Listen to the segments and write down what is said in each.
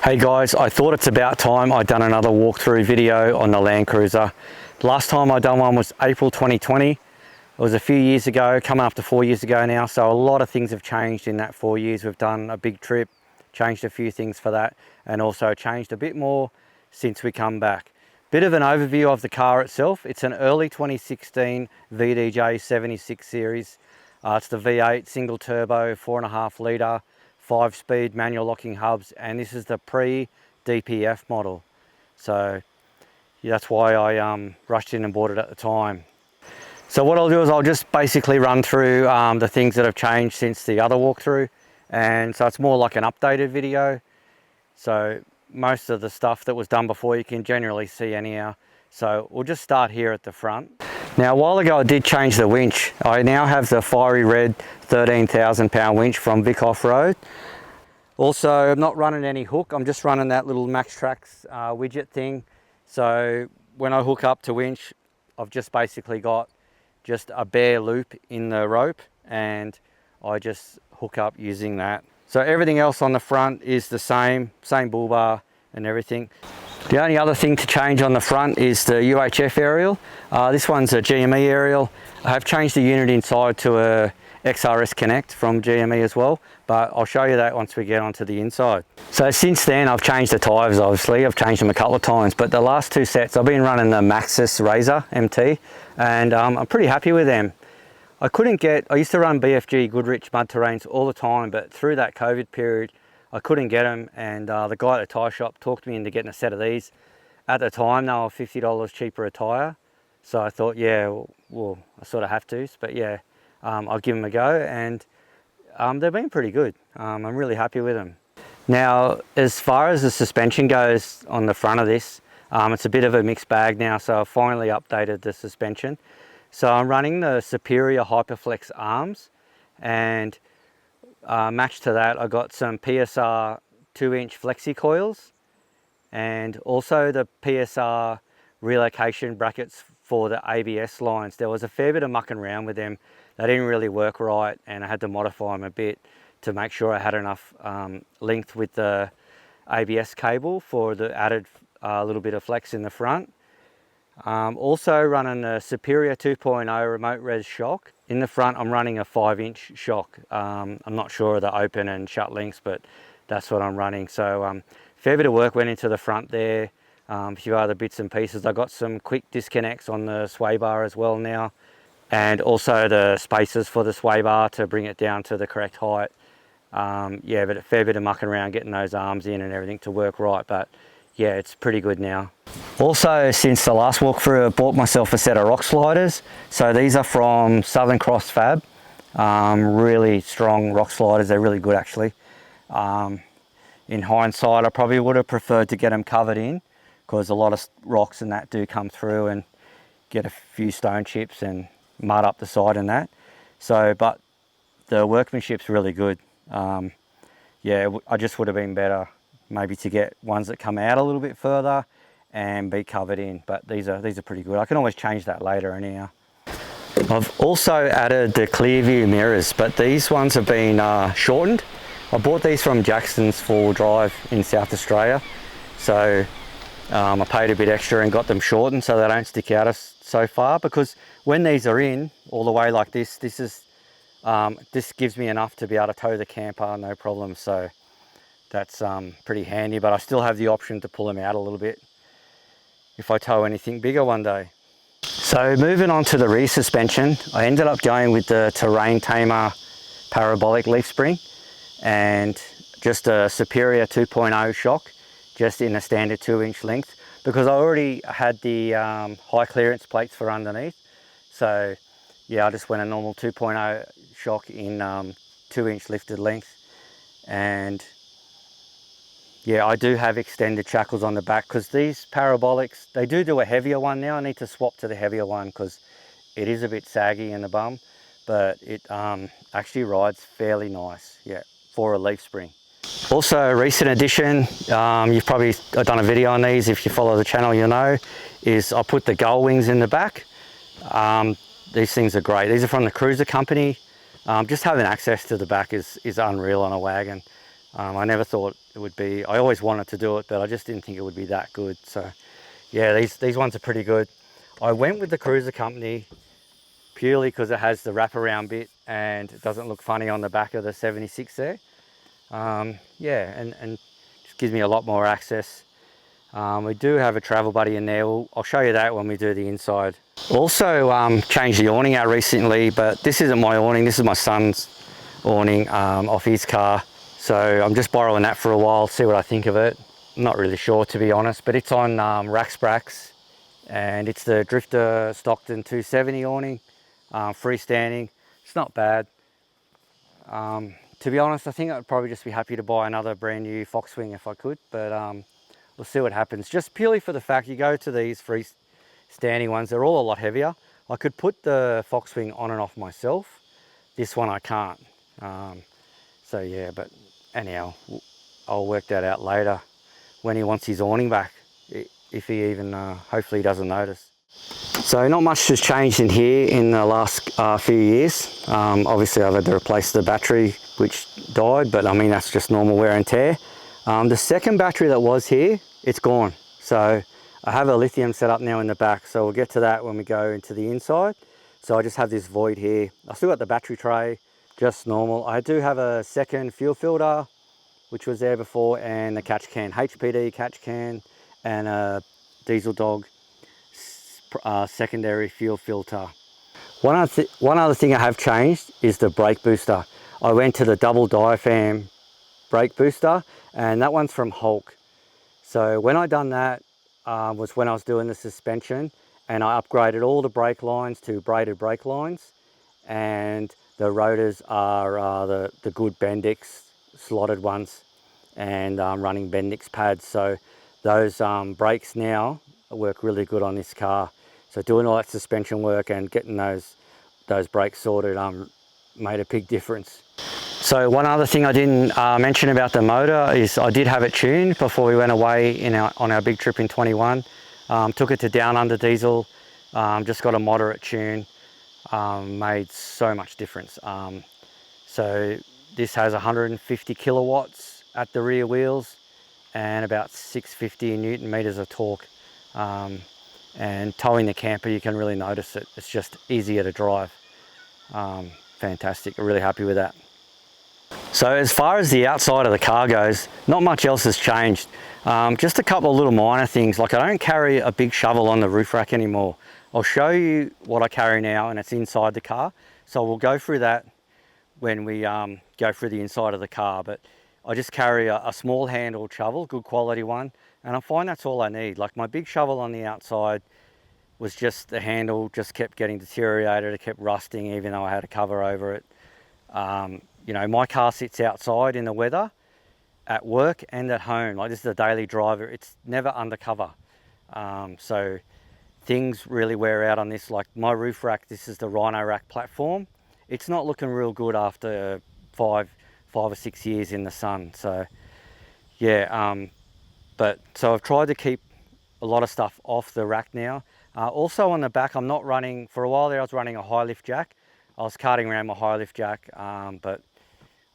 Hey guys, I thought it's about time I'd done another walkthrough video on the Landcruiser. Last time I done one was April 2020. It was a few years ago, coming up to 4 years ago now, so a lot of things have changed in that 4 years. We've done a big trip, changed a few things for that, and also changed a bit more since we come back. Bit of an overview of the car itself. It's an early 2016 VDJ 76 series. It's the V8 single turbo, 4.5 litre, 5-speed manual locking hubs, and this is the pre-DPF model. So yeah, that's why I rushed in and bought it at the time. So what I'll do is I'll just basically run through the things that have changed since the other walkthrough, and so it's more like an updated video. So most of the stuff that was done before you can generally see anyhow. So we'll just start here at the front. Now, a while ago I did change the winch. I now have the fiery red 13,000 pound winch from Vic Off-Road. Also, I'm not running any hook, I'm just running that little Max Trax widget thing. So when I hook up to winch, I've just basically got just a bare loop in the rope and I just hook up using that. So everything else on the front is the same bull bar and everything. The only other thing to change on the front is the UHF aerial. This one's a GME aerial. I have changed the unit inside to a XRS Connect from GME as well, but I'll show you that once we get onto the inside. So since then I've changed the tyres, obviously. I've changed them a couple of times, but the last two sets I've been running the Maxxis Razor MT, and I'm pretty happy with them. I used to run BFG Goodrich mud terrains all the time, but through that COVID period I couldn't get them, and the guy at the tyre shop talked me into getting a set of these. At the time they were $50 cheaper a tyre, so I thought, yeah, well I sort of have to, but yeah, I'll give them a go, and they've been pretty good. I'm really happy with them. Now, as far as the suspension goes on the front of this, it's a bit of a mixed bag now, so I've finally updated the suspension. So I'm running the Superior Hyperflex arms, and matched to that I got some PSR 2-inch flexi coils, and also the PSR relocation brackets for the ABS lines. There was a fair bit of mucking around with them. They didn't really work right, and I had to modify them a bit to make sure I had enough length with the ABS cable for the added little bit of flex in the front. Also running the Superior 2.0 remote res shock. In the front I'm running a 5-inch shock. I'm not sure of the open and shut links, but that's what I'm running. So fair bit of work went into the front there. A few other bits and pieces. I got some quick disconnects on the sway bar as well now, and also the spacers for the sway bar to bring it down to the correct height. Yeah, but a fair bit of mucking around getting those arms in and everything to work right, but yeah, it's pretty good now. Also, since the last walkthrough, I bought myself a set of rock sliders. So these are from Southern Cross Fab. Really strong rock sliders, they're really good actually. In hindsight, I probably would have preferred to get them covered in, because a lot of rocks and that do come through and get a few stone chips and mud up the side and that. So, but the workmanship's really good. Yeah, I just would have been better maybe to get ones that come out a little bit further and be covered in, but these are pretty good. I can always change that later anyhow. I've also added the clear view mirrors, but these ones have been shortened. I bought these from Jackson's 4-wheel drive in South Australia, so I paid a bit extra and got them shortened so they don't stick out so far, because when these are in all the way like this, this gives me enough to be able to tow the camper no problem. So that's pretty handy, but I still have the option to pull them out a little bit if I tow anything bigger one day. So moving on to the rear suspension, I ended up going with the Terrain Tamer parabolic leaf spring and just a Superior 2.0 shock, just in a standard 2-inch length, because I already had the high clearance plates for underneath. So yeah, I just went a normal 2.0 shock in 2-inch lifted length. And yeah, I do have extended shackles on the back, because these parabolics, they do a heavier one now. I need to swap to the heavier one because it is a bit saggy in the bum, but it actually rides fairly nice, yeah, for a leaf spring. Also, a recent addition, you've probably done a video on these, if you follow the channel you'll know, is I put the gull wings in the back. These things are great. These are from the Cruiser company. Just having access to the back is unreal on a wagon. I never thought it would be, I always wanted to do it, but I just didn't think it would be that good. So yeah, these ones are pretty good. I went with the Cruiser company purely because it has the wraparound bit and it doesn't look funny on the back of the 76 there. Yeah, and just gives me a lot more access. We do have a travel buddy in there. I'll show you that when we do the inside. Also changed the awning out recently, but this isn't my awning, this is my son's awning off his car. So I'm just borrowing that for a while, see what I think of it. I'm not really sure, to be honest, but it's on Rax Brax, and it's the Drifter Stockton 270 awning, freestanding. It's not bad. To be honest, I think I'd probably just be happy to buy another brand new Foxwing if I could, but we'll see what happens. Just purely for the fact you go to these freestanding ones, they're all a lot heavier. I could put the Foxwing on and off myself. This one I can't. So yeah, but anyhow, I'll work that out later when he wants his awning back, if he even, hopefully he doesn't notice. So not much has changed in here in the last few years. Obviously I've had to replace the battery which died, but I mean that's just normal wear and tear. The second battery that was here, it's gone. So I have a lithium set up now in the back, so we'll get to that when we go into the inside. So I just have this void here. I still got the battery tray, just normal. I do have a second fuel filter, which was there before, and the catch can, HPD catch can, and a Diesel Dog secondary fuel filter. One other thing I have changed is the brake booster. I went to the double diaphragm brake booster, and that one's from Hulk. So when I done that was when I was doing the suspension, and I upgraded all the brake lines to braided brake lines, and the rotors are the good Bendix slotted ones, and running Bendix pads. So those brakes now work really good on this car. So doing all that suspension work and getting those brakes sorted made a big difference. So one other thing I didn't mention about the motor is I did have it tuned before we went away on our big trip in 21. Took it to Down Under Diesel, just got a moderate tune, made so much difference. So this has 150 kilowatts at the rear wheels and about 650 Newton meters of torque. And towing the camper, you can really notice it. It's just easier to drive. Fantastic, I'm really happy with that. So as far as the outside of the car goes, not much else has changed. Just a couple of little minor things, like I don't carry a big shovel on the roof rack anymore. I'll show you what I carry now, and it's inside the car. So we'll go through that when we go through the inside of the car, but I just carry a small handled shovel, good quality one, and I find that's all I need. Like my big shovel on the outside was just the handle just kept getting deteriorated, it kept rusting even though I had a cover over it. You know, my car sits outside in the weather, at work and at home. Like this is a daily driver, it's never undercover. So things really wear out on this. Like my roof rack, this is the Rhino Rack platform. It's not looking real good after five or 6 years in the sun. So yeah, but so I've tried to keep a lot of stuff off the rack now. Also on the back, I'm not running, for a while there I was running a high lift jack. I was carting around my high lift jack, but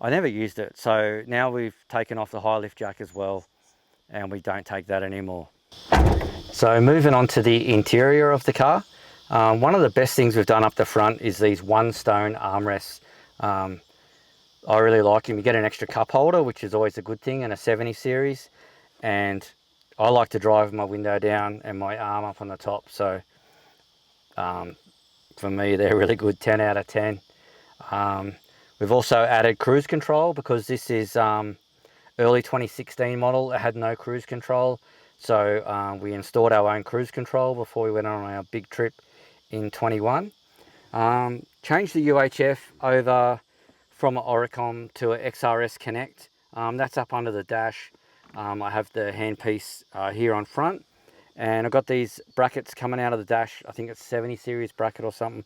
I never used it. So now we've taken off the high lift jack as well, and we don't take that anymore. So moving on to the interior of the car. One of the best things we've done up the front is these one stone armrests. I really like them. You get an extra cup holder, which is always a good thing, in a 70 series. And I like to drive my window down and my arm up on the top. So for me, they're really good, 10 out of 10. We've also added cruise control because this is early 2016 model. It had no cruise control. So we installed our own cruise control before we went on our big trip in 21. Changed the UHF over from an Oricom to an XRS Connect. That's up under the dash. I have the handpiece here on front, and I've got these brackets coming out of the dash. I think it's 70 series bracket or something.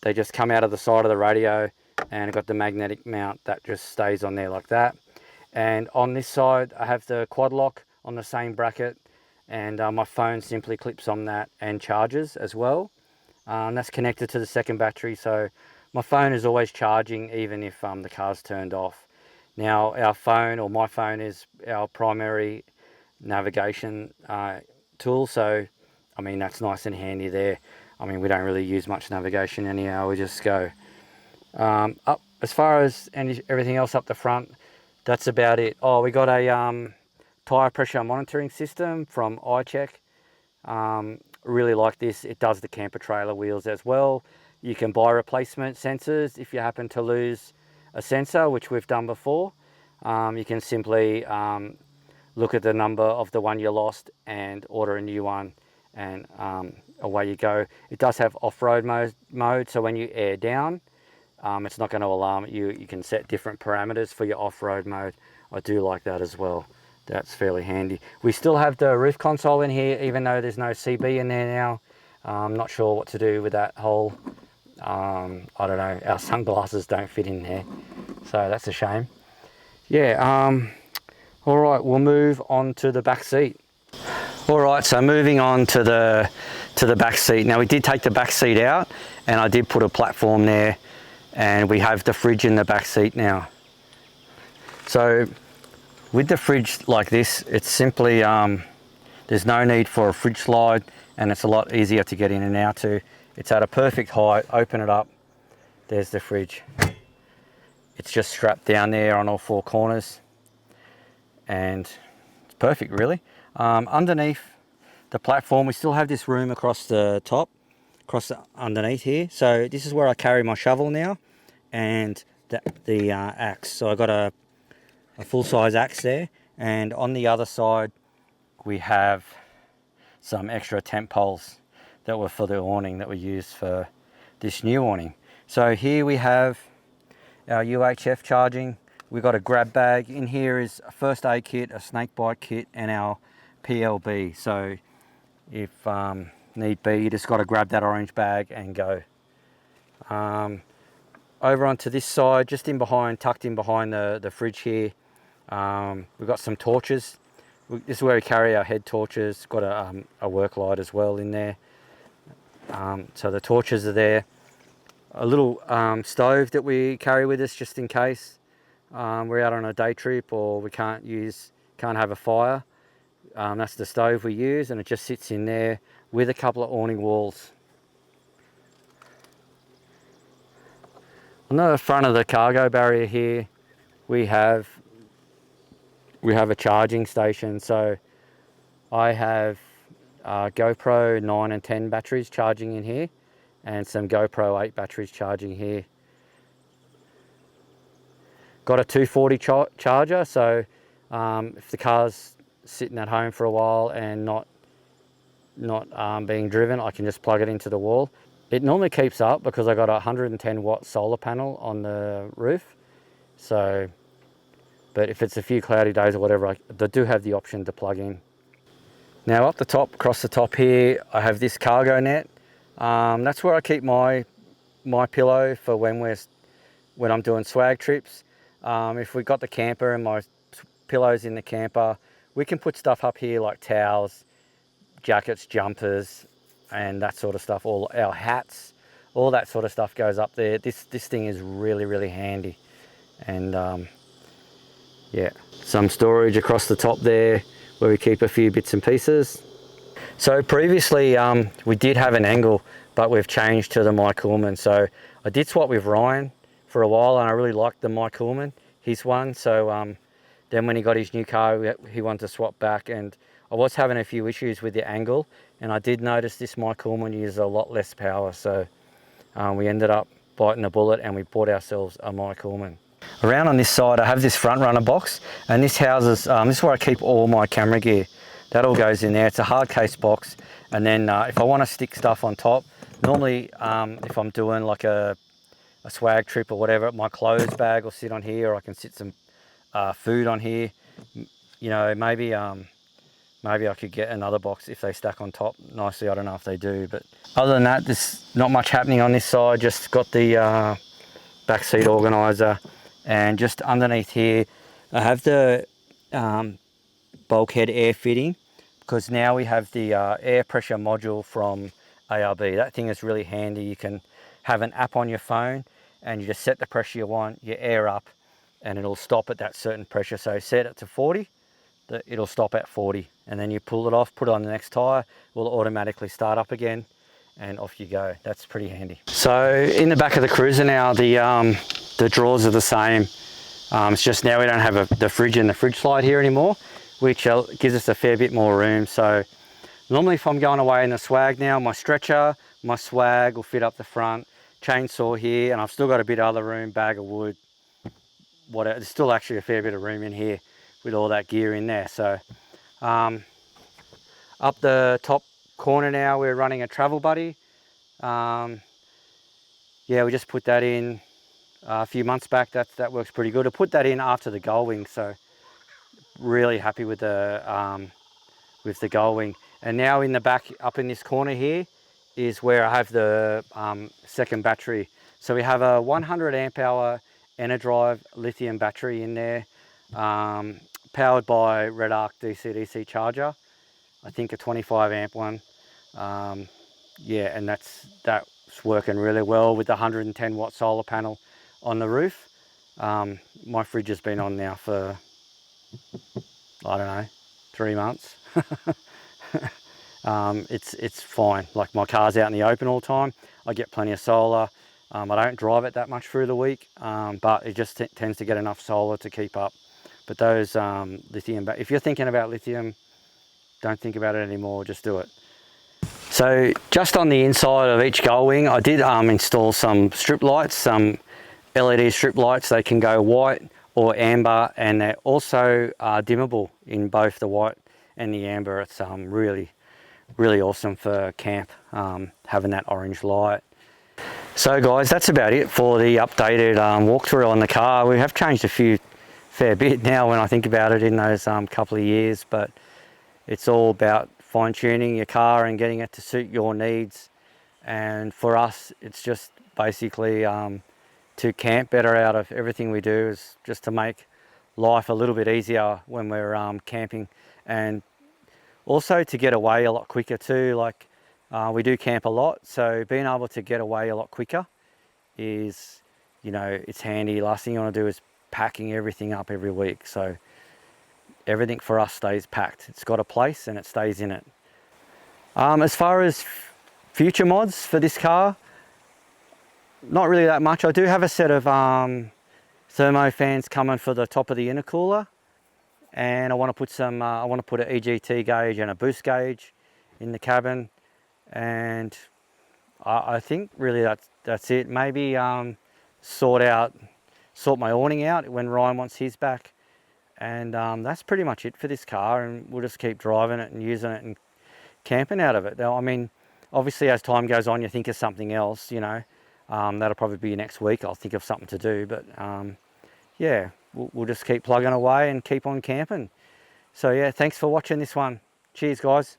They just come out of the side of the radio, and I've got the magnetic mount that just stays on there like that. And on this side I have the quad lock on the same bracket, and my phone simply clips on that and charges as well. That's connected to the second battery, so my phone is always charging even if the car's turned off. Now our phone, or my phone, is our primary navigation tool, so I mean that's nice and handy there. I mean, we don't really use much navigation anyhow, we just go up. As far as everything else up the front, that's about it. Oh, we got a tire pressure monitoring system from iCheck. Really like this. It does the camper trailer wheels as well. You can buy replacement sensors if you happen to lose a sensor, which we've done before. You can simply look at the number of the one you lost and order a new one, and away you go. It does have off-road mode, so when you air down, it's not going to alarm you. You can set different parameters for your off-road mode. I do like that as well. That's fairly handy. We still have the roof console in here, even though there's no CB in there now. I'm not sure what to do with that hole. I don't know, our sunglasses don't fit in there, so that's a shame. Yeah, all right, we'll move on to the back seat. All right, so moving on to the back seat. Now we did take the back seat out, and I did put a platform there, and we have the fridge in the back seat now. So with the fridge like this, it's simply, there's no need for a fridge slide, and it's a lot easier to get in and out to. It's at a perfect height. Open it up, there's the fridge. It's just strapped down there on all four corners, and it's perfect really. Underneath the platform, we still have this room across the top, underneath here. So this is where I carry my shovel now, and the axe. So I got a full-size axe there, and on the other side we have some extra tent poles that were for the awning that we used for this new awning. So here we have our UHF charging. We've got a grab bag. In here is a first aid kit, a snake bite kit, and our PLB. So if need be, you just got to grab that orange bag and go. Over onto this side, just in behind, tucked in behind the fridge here, we've got some torches. This is where we carry our head torches. Got a work light as well in there. So the torches are there. A little stove that we carry with us just in case we're out on a day trip or we can't have a fire. That's the stove we use, and it just sits in there with a couple of awning walls. On the front of the cargo barrier here, we have a charging station. So I have GoPro 9 and 10 batteries charging in here, and some GoPro 8 batteries charging here. Got a 240 charger, so if the car's sitting at home for a while and not being driven, I can just plug it into the wall. It normally keeps up because I got a 110 watt solar panel on the roof. So, but if it's a few cloudy days or whatever, I do have the option to plug in. Now up the top, across the top here, I have this cargo net. That's where I keep my pillow for when I'm doing swag trips. If we got the camper and my pillows in the camper, we can put stuff up here like towels, jackets, jumpers, and that sort of stuff. All our hats, all that sort of stuff goes up there. This thing is really, really handy. And yeah, some storage across the top there where we keep a few bits and pieces. So previously we did have an angle, but we've changed to the Mike Coolman. So I did swap with Ryan for a while, and I really liked the Mike Coolman, his one. So then when he got his new car, he wanted to swap back, and I was having a few issues with the angle, and I did notice this Mike Coolman uses a lot less power. So we ended up biting the bullet, and we bought ourselves a Mike Coolman. Around on this side, I have this front runner box, and this houses, this is where I keep all my camera gear. That all goes in there. It's a hard case box, and then if I want to stick stuff on top, normally if I'm doing like a swag trip or whatever, my clothes bag will sit on here, or I can sit some food on here. You know, maybe I could get another box if they stack on top nicely. I don't know if they do, but other than that, there's not much happening on this side. Just got the back seat organizer, and just underneath here I have the bulkhead air fitting, because now we have the air pressure module from ARB. That thing is really handy. You can have an app on your phone and you just set the pressure you want, you air up, and it'll stop at that certain pressure. So set it to 40, it'll stop at 40, and then you pull it off, put it on the next tyre, will automatically start up again, and off you go. That's pretty handy. So in the back of the Cruiser now, the drawers are the same. It's just now we don't have the fridge and the fridge slide here anymore, which gives us a fair bit more room. So normally if I'm going away in the swag now, my stretcher, my swag will fit up the front, chainsaw here, and I've still got a bit of other room, bag of wood, whatever. There's still actually a fair bit of room in here with all that gear in there. So up the top corner now, we're running a travel buddy. Yeah, we just put that in a few months back. That works pretty good. I put that in after the gull wing, so really happy with the gull wing. And now in the back, up in this corner here, is where I have the second battery. So we have a 100 amp hour Enerdrive lithium battery in there, powered by Red Arc DC-DC charger. I think a 25 amp one. Yeah, and that's working really well with the 110 watt solar panel on the roof. My fridge has been on now for, I don't know, 3 months. It's fine. Like, my car's out in the open all the time. I get plenty of solar. I don't drive it that much through the week, but it just tends to get enough solar to keep up. But those lithium, if you're thinking about lithium, don't think about it anymore, just do it. So just on the inside of each gull wing, I did install some strip lights, some LED strip lights. They can go white or amber, and they're also dimmable in both the white and the amber. It's really, really awesome for camp, having that orange light. So guys, that's about it for the updated walkthrough on the car. We have changed a fair bit now when I think about it in those couple of years, but it's all about fine-tuning your car and getting it to suit your needs. And for us, it's just basically to camp better out of everything we do, is just to make life a little bit easier when we're camping, and also to get away a lot quicker too. Like, we do camp a lot, so being able to get away a lot quicker is, you know, it's handy. Last thing you want to do is packing everything up every week. So everything for us stays packed. It's got a place and it stays in it. As far as future mods for this car, not really that much. I do have a set of thermo fans coming for the top of the intercooler, and I want to put some I want to put an EGT gauge and a boost gauge in the cabin, and I think really that's it. Maybe sort my awning out when Ryan wants his back, and that's pretty much it for this car. And we'll just keep driving it and using it and camping out of it. I mean, obviously as time goes on, you think of something else, you know. That'll probably be next week. I'll think of something to do, but yeah, we'll just keep plugging away and keep on camping. So yeah, thanks for watching this one. Cheers guys.